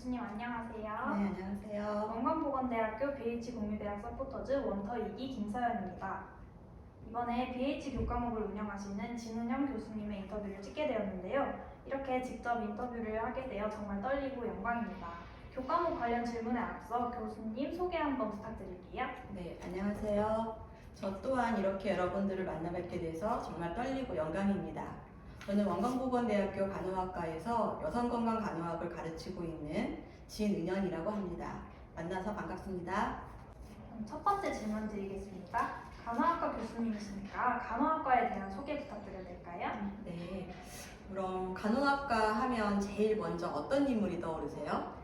교수님 안녕하세요. 네, 안녕하세요. 원광보건대학교 BH공유대학 서포터즈 원터 2기 김서연입니다. 이번에 BH 교과목을 운영하시는 진은영 교수님의 인터뷰를 찍게 되었는데요. 이렇게 직접 인터뷰를 하게 되어 정말 떨리고 영광입니다. 교과목 관련 질문에 앞서 교수님 소개 한번 부탁드릴게요. 네, 안녕하세요. 저 또한 이렇게 여러분들을 만나 뵙게 돼서 정말 떨리고 영광입니다. 저는 원광보건대학교 간호학과에서 여성건강간호학을 가르치고 있는 진은연이라고 합니다. 만나서 반갑습니다. 첫 번째 질문 드리겠습니다. 간호학과 교수님이시니까 간호학과에 대한 소개 부탁드려도 될까요? 네, 그럼 간호학과 하면 제일 먼저 어떤 인물이 떠오르세요?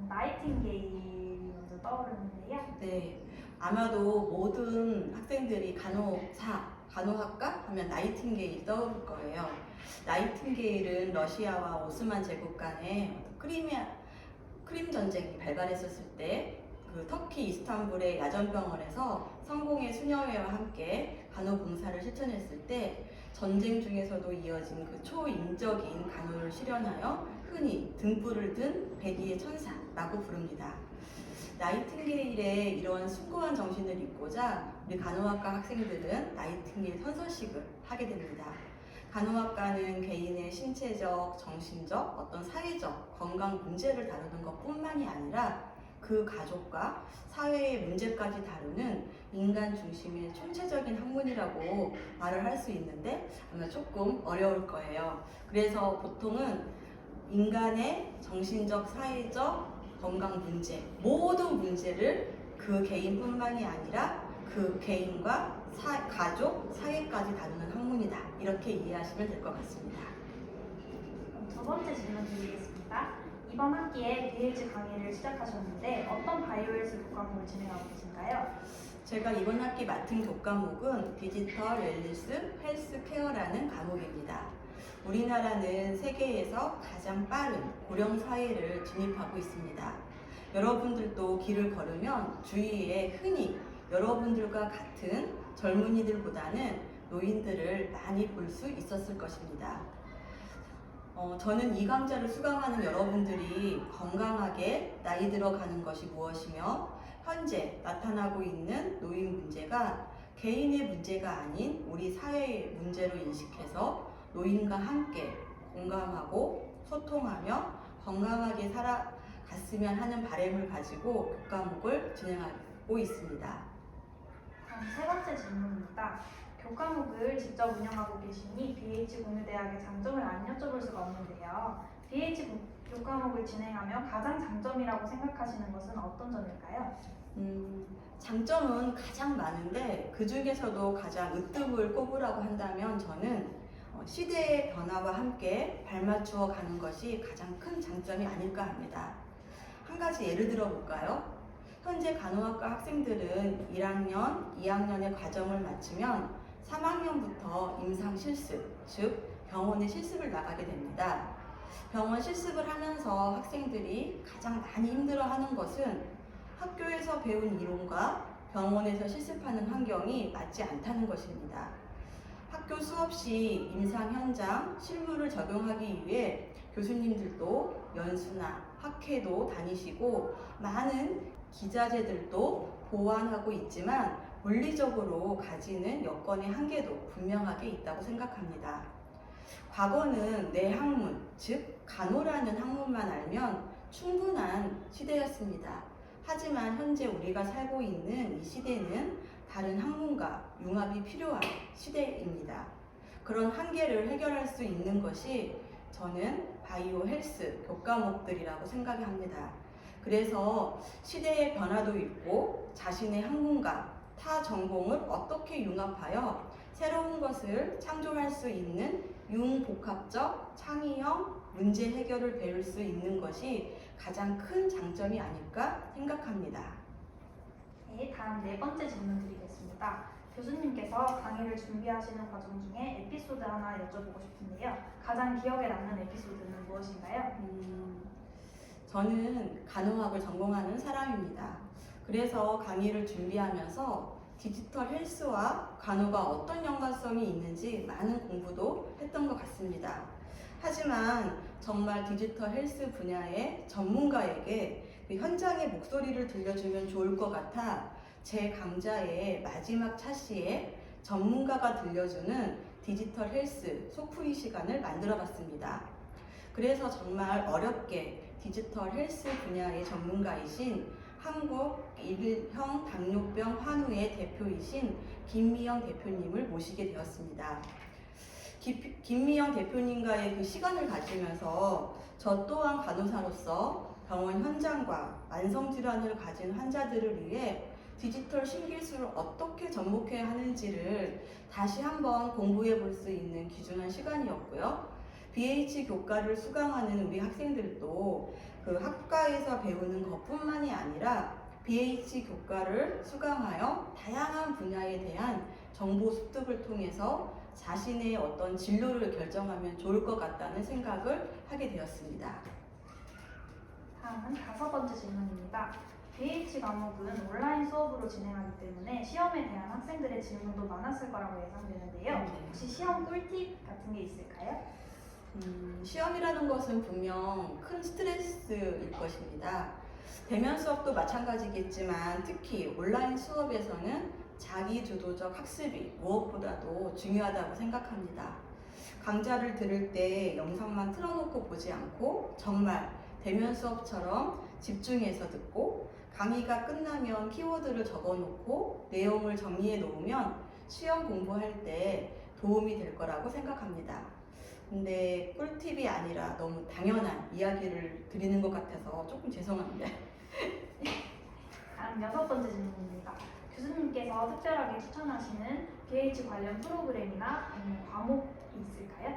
나이팅게일이 먼저 떠오르는데요. 네, 아마도 모든 학생들이 간호학과 하면 나이팅게일 떠오를 거예요. 나이팅게일은 러시아와 오스만 제국 간의 크림 전쟁이 발발했었을 때 그 터키 이스탄불의 야전병원에서 성공의 수녀회와 함께 간호봉사를 실천했을 때 전쟁 중에서도 이어진 그 초인적인 간호를 실현하여 흔히 등불을 든 백의의 천사라고 부릅니다. 나이팅게일의 이런 숭고한 정신을 잇고자 우리 간호학과 학생들은 나이팅게일 선서식을 하게 됩니다. 간호학과는 개인의 신체적, 정신적, 어떤 사회적 건강 문제를 다루는 것뿐만이 아니라 그 가족과 사회의 문제까지 다루는 인간 중심의 총체적인 학문이라고 말을 할 수 있는데 아마 조금 어려울 거예요. 그래서 보통은 인간의 정신적, 사회적, 건강 문제, 모든 문제를 그 개인뿐만이 아니라 그 개인과 가족, 사회까지 다루는 학문이다. 이렇게 이해하시면 될 것 같습니다. 두 번째 질문 드리겠습니다. 이번 학기에 BH 강의를 시작하셨는데 어떤 바이오헬스 교과목을 진행하고 계신가요? 제가 이번 학기 맡은 교과목은 디지털 웰니스 헬스케어라는 과목입니다. 우리나라는 세계에서 가장 빠른 고령 사회를 진입하고 있습니다. 여러분들도 길을 걸으면 주위에 흔히 여러분들과 같은 젊은이들보다는 노인들을 많이 볼 수 있었을 것입니다. 저는 이 강좌를 수강하는 여러분들이 건강하게 나이 들어가는 것이 무엇이며 현재 나타나고 있는 노인 문제가 개인의 문제가 아닌 우리 사회의 문제로 인식해서 노인과 함께 공감하고 소통하며 건강하게 살아갔으면 하는 바람을 가지고 교과목을 진행하고 있습니다. 세 번째 질문입니다. 교과목을 직접 운영하고 계시니 BH공유대학의 장점을 안 여쭤볼 수가 없는데요. BH 교과목을 진행하며 가장 장점이라고 생각하시는 것은 어떤 점일까요? 장점은 가장 많은데 그 중에서도 가장 으뜸을 꼽으라고 한다면 저는 시대의 변화와 함께 발맞추어 가는 것이 가장 큰 장점이 아닐까 합니다. 한 가지 예를 들어 볼까요? 현재 간호학과 학생들은 1학년, 2학년의 과정을 마치면 3학년부터 임상 실습, 즉 병원에 실습을 나가게 됩니다. 병원 실습을 하면서 학생들이 가장 많이 힘들어하는 것은 학교에서 배운 이론과 병원에서 실습하는 환경이 맞지 않다는 것입니다. 학교 수업 시 임상 현장 실무를 적용하기 위해 교수님들도 연수나 학회도 다니시고 많은 기자재들도 보완하고 있지만 물리적으로 가지는 여건의 한계도 분명하게 있다고 생각합니다. 과거는 내 학문, 즉 간호라는 학문만 알면 충분한 시대였습니다. 하지만 현재 우리가 살고 있는 이 시대는 다른 학문과 융합이 필요한 시대입니다. 그런 한계를 해결할 수 있는 것이 저는 바이오 헬스 교과목들이라고 생각합니다. 그래서 시대의 변화도 있고 자신의 학문과 타 전공을 어떻게 융합하여 새로운 것을 창조할 수 있는 융복합적 창의형 문제 해결을 배울 수 있는 것이 가장 큰 장점이 아닐까 생각합니다. 네, 다음 네 번째 질문 드리겠습니다. 교수님께서 강의를 준비하시는 과정 중에 에피소드 하나 여쭤보고 싶은데요. 가장 기억에 남는 에피소드는 무엇인가요? 저는 간호학을 전공하는 사람입니다. 그래서 강의를 준비하면서 디지털 헬스와 간호가 어떤 연관성이 있는지 많은 공부도 했던 것 같습니다. 하지만 정말 디지털 헬스 분야의 전문가에게 그 현장의 목소리를 들려주면 좋을 것 같아 제 강좌의 마지막 차시에 전문가가 들려주는 디지털 헬스 소프리 시간을 만들어 봤습니다. 그래서 정말 어렵게 디지털 헬스 분야의 전문가이신 한국 일형 당뇨병 환우의 대표이신 김미영 대표님을 모시게 되었습니다. 김미영 대표님과의 그 시간을 가지면서 저 또한 간호사로서 병원 현장과 만성질환을 가진 환자들을 위해 디지털 신기술을 어떻게 접목해야 하는지를 다시 한번 공부해 볼 수 있는 귀중한 시간이었고요. BH 교과를 수강하는 우리 학생들도 그 학과에서 배우는 것뿐만이 아니라 BH 교과를 수강하여 다양한 분야에 대한 정보 습득을 통해서 자신의 어떤 진로를 결정하면 좋을 것 같다는 생각을 하게 되었습니다. 다음은 5번째 질문입니다. BH 과목은 온라인 수업으로 진행하기 때문에 시험에 대한 학생들의 질문도 많았을 거라고 예상되는데요. 네. 혹시 시험 꿀팁 같은 게 있을까요? 시험이라는 것은 분명 큰 스트레스일 것입니다. 대면 수업도 마찬가지겠지만 특히 온라인 수업에서는 자기 주도적 학습이 무엇보다도 중요하다고 생각합니다. 강좌를 들을 때 영상만 틀어놓고 보지 않고 정말 대면 수업처럼 집중해서 듣고 강의가 끝나면 키워드를 적어놓고 내용을 정리해 놓으면 시험 공부할 때 도움이 될 거라고 생각합니다. 근데 꿀팁이 아니라 너무 당연한 이야기를 드리는 것 같아서 조금 죄송합니다. 다음 6번째 질문입니다. 교수님께서 특별하게 추천하시는 BH 관련 프로그램이나 아니면 과목이 있을까요?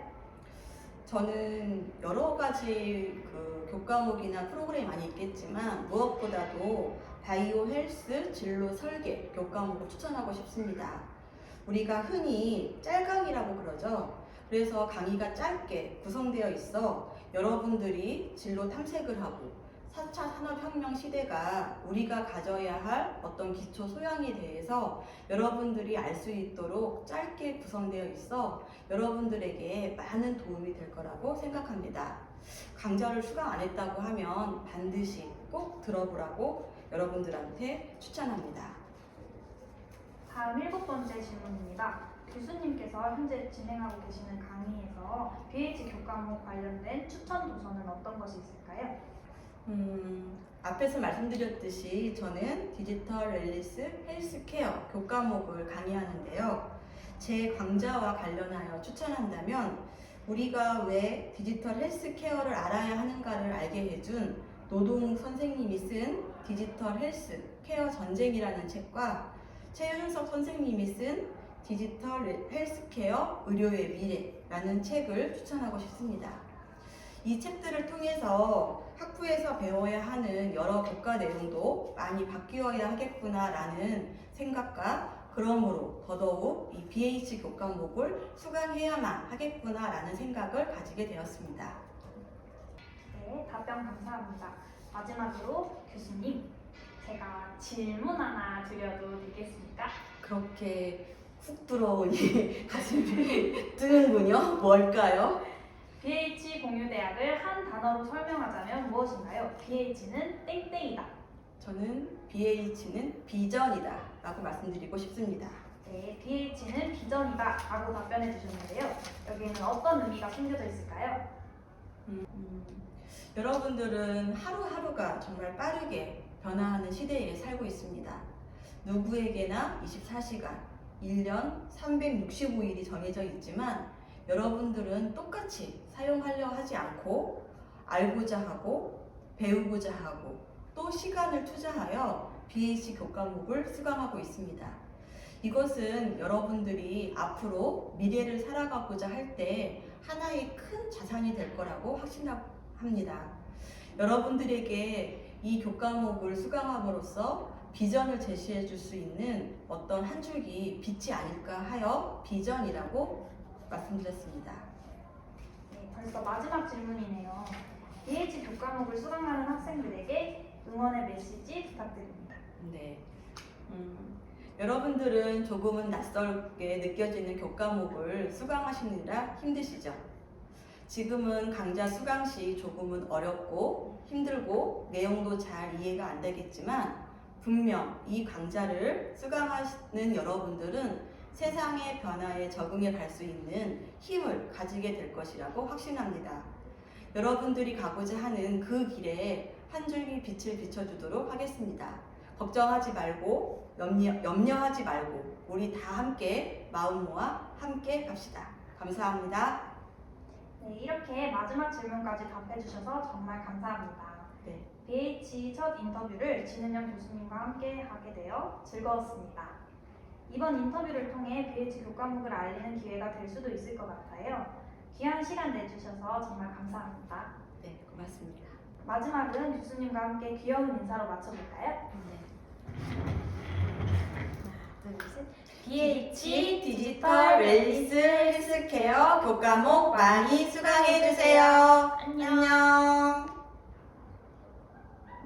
저는 여러 가지 그 교과목이나 프로그램이 많이 있겠지만 무엇보다도 바이오 헬스 진로 설계 교과목을 추천하고 싶습니다. 우리가 흔히 짤강이라고 그러죠. 그래서 강의가 짧게 구성되어 있어 여러분들이 진로 탐색을 하고 4차 산업혁명 시대가 우리가 가져야 할 어떤 기초 소양에 대해서 여러분들이 알 수 있도록 짧게 구성되어 있어 여러분들에게 많은 도움이 될 거라고 생각합니다. 강좌를 수강 안 했다고 하면 반드시 꼭 들어보라고 여러분들한테 추천합니다. 다음 7번째 질문입니다. 교수님께서 현재 진행하고 계시는 강의에서 BH 교과목 관련된 추천 도서는 어떤 것이 있을까요? 앞에서 말씀드렸듯이 저는 디지털 웰니스 헬스케어 교과목을 강의하는데요. 제 강좌와 관련하여 추천한다면 우리가 왜 디지털 헬스케어를 알아야 하는가를 알게 해준 노동욱 선생님이 쓴 디지털 헬스케어 전쟁이라는 책과 최윤석 선생님이 쓴 디지털 헬스케어 의료의 미래라는 책을 추천하고 싶습니다. 이 책들을 통해서 학부에서 배워야 하는 여러 교과 내용도 많이 바뀌어야 하겠구나라는 생각과 그러므로 더더욱 이 BH 교과목을 수강해야만 하겠구나라는 생각을 가지게 되었습니다. 네, 답변 감사합니다. 마지막으로 교수님, 제가 질문 하나 드려도 되겠습니까? 그렇게 훅 들어오니 가슴이 뜨는군요. 뭘까요? BH 공유대학을 한 단어로 설명하자면 무엇인가요? BH는 땡땡이다. 저는 BH는 비전이다 라고 말씀드리고 싶습니다. 네, BH는 비전이다 라고 답변해 주셨는데요. 여기에는 어떤 의미가 숨겨져 있을까요? 여러분들은 하루하루가 정말 빠르게 변화하는 시대에 살고 있습니다. 누구에게나 24시간, 1년 365일이 정해져 있지만 여러분들은 똑같이 사용하려 하지 않고 알고자 하고 배우고자 하고 또 시간을 투자하여 BH 교과목을 수강하고 있습니다. 이것은 여러분들이 앞으로 미래를 살아가고자 할 때 하나의 큰 자산이 될 거라고 확신합니다. 여러분들에게 이 교과목을 수강함으로써 비전을 제시해 줄 수 있는 어떤 한 줄기 빛이 아닐까 하여 비전이라고 말씀드렸습니다. 네, 벌써 마지막 질문이네요. BH 교과목을 수강하는 학생들에게 응원의 메시지 부탁드립니다. 네. 여러분들은 조금은 낯설게 느껴지는 교과목을 수강하시느라 힘드시죠? 지금은 강좌 수강 시 조금은 어렵고 힘들고 내용도 잘 이해가 안 되겠지만 분명 이 강좌를 수강하시는 여러분들은 세상의 변화에 적응해 갈 수 있는 힘을 가지게 될 것이라고 확신합니다. 여러분들이 가고자 하는 그 길에 한 줄기 빛을 비춰주도록 하겠습니다. 걱정하지 말고 염려하지 말고 우리 다 함께 마음 모아 함께 갑시다. 감사합니다. 네, 이렇게 마지막 질문까지 답해주셔서 정말 감사합니다. 네. BH 첫 인터뷰를 진은영 교수님과 함께 하게 되어 즐거웠습니다. 이번 인터뷰를 통해 BH 교과목을 알리는 기회가 될 수도 있을 것 같아요. 귀한 시간 내주셔서 정말 감사합니다. 네, 고맙습니다. 마지막은 교수님과 함께 귀여운 인사로 마쳐볼까요? 하나, 둘, 셋. BH 디지털 웰니스 헬스케어 교과목 많이 수강해주세요. 안녕.